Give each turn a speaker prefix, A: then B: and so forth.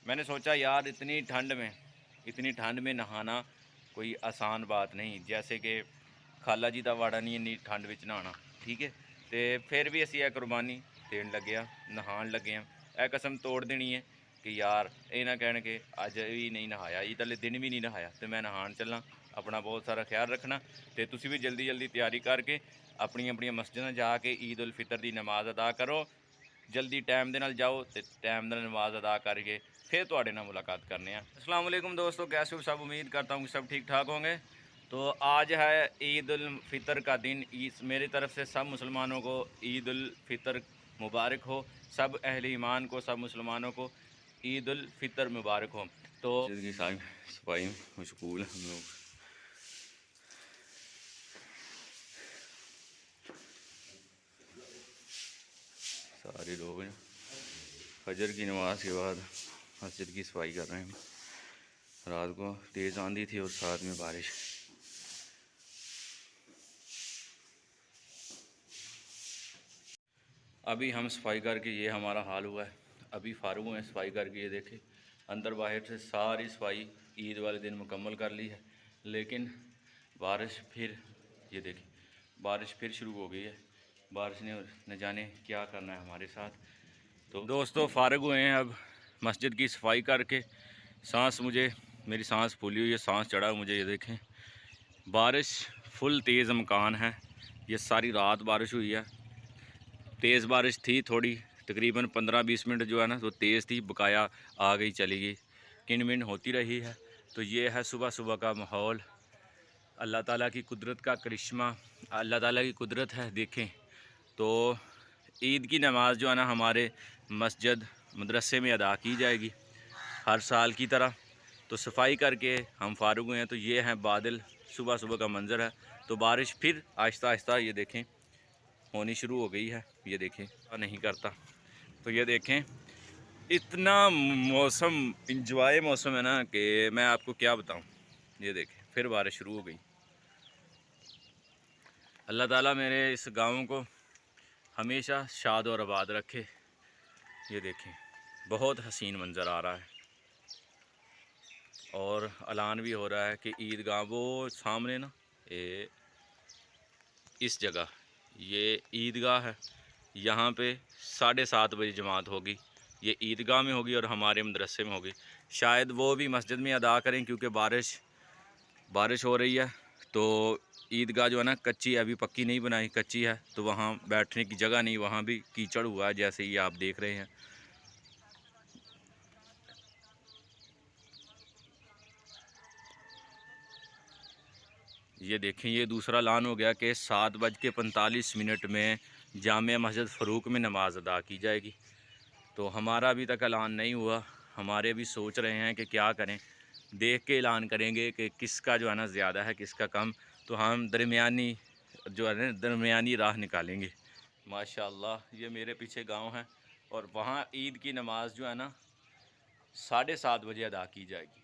A: मैंने सोचा यार इतनी ठंड में नहाना कोई आसान बात नहीं, जैसे कि खाला जी का वाड़ा नहीं इन्नी ठंड में नहाना, ठीक है। तो फिर भी असी यह कुर्बानी देन लगे हाँ, नहान लगे हाँ। यह कसम तोड़ देनी है कि यार ये ना कहने के अज भी नहीं नहाया, ईद वाले दिन भी नहीं नहाया, तो मैं नहान चलना। अपना बहुत सारा ख्याल रखना, तो तुसी भी जल्दी जल्दी तैयारी करके अपनी अपनी मस्जिद जाके ईद उल फितर की नमाज अदा करो। जल्दी टाइम के नाल जाओ, तो टाइम के नमाज अदा करके फिर तुहाडे नाल मुलाकात करने। अस्सलाम वालेकुम दोस्तों, कैसे हो सब? उम्मीद करता हूँ कि सब ठीक ठाक होंगे। तो आज है ईद उल फितर का दिन। मेरी तरफ से सब मुसलमानों को ईद उल फितर मुबारक हो। सब अहले ईमान को, सब मुसलमानों को ईद उल फितर मुबारक हो। तो की सफाई मशगूल हम लोग। सारे लोग हैं फजर की नमाज के बाद मस्जिद की सफाई कर रहे हैं। रात को तेज़ आंधी थी और साथ में बारिश। अभी हम सफाई करके ये हमारा हाल हुआ है। अभी फारूक हुए सफाई करके, ये देखें अंदर बाहर से सारी सफाई ईद वाले दिन मुकम्मल कर ली है। लेकिन बारिश फिर, ये देखें बारिश फिर शुरू हो गई है। बारिश ने न जाने क्या करना है हमारे साथ। तो दोस्तों फारूक हुए हैं अब मस्जिद की सफाई करके। मेरी सांस फूली हुई है, सांस चढ़ा मुझे। ये देखें बारिश फुल तेज़ मकान है। ये सारी रात बारिश हुई है। तेज़ बारिश थी थोड़ी, तकरीबन 15-20 मिनट जो है ना वो तेज़ थी, बकाया आ गई चली गई, किन मिन होती रही है। तो ये है सुबह सुबह का माहौल। अल्लाह ताला की कुदरत का करिश्मा, अल्लाह ताला की कुदरत है। देखें तो ईद की नमाज़ जो है ना हमारे मस्जिद मदरसे में अदा की जाएगी हर साल की तरह। तो सफाई करके हम फारूक हुए हैं। तो ये हैं बादल, सुबह सुबह का मंज़र है। तो बारिश फिर आहिस्ता आहिस्ता ये देखें होनी शुरू हो गई है। ये देखें नहीं करता। तो ये देखें इतना मौसम इंजॉय मौसम है ना कि मैं आपको क्या बताऊं। ये देखें फिर बारिश शुरू हो गई। अल्लाह ताला मेरे इस गाँव को हमेशा शाद और आबाद रखे। ये देखें बहुत हसीन मंज़र आ रहा है और ऐलान भी हो रहा है कि ईदगाह वो सामने ना इस जगह ये ईदगाह है, यहाँ पे 7:30 बजे जमात होगी। ये ईदगाह में होगी और हमारे मदरसे में होगी। शायद वो भी मस्जिद में अदा करें क्योंकि बारिश हो रही है। तो ईदगाह जो है ना कच्ची है, अभी पक्की नहीं बनाई, कच्ची है। तो वहाँ बैठने की जगह नहीं, वहाँ भी कीचड़ हुआ है जैसे ये आप देख रहे हैं। ये देखें ये दूसरा ऐलान हो गया कि 7:45 में जामिया मस्जिद फ़रूक में नमाज अदा की जाएगी। तो हमारा अभी तक ऐलान नहीं हुआ। हमारे भी सोच रहे हैं कि क्या करें, देख के ऐलान करेंगे कि किसका जो है ना ज़्यादा है किसका कम। तो हम दरमियानी जो है ना दरमियानी राह निकालेंगे। माशाअल्लाह ये मेरे पीछे गांव है और वहाँ ईद की नमाज़ जो है ना 7:30 बजे अदा की जाएगी।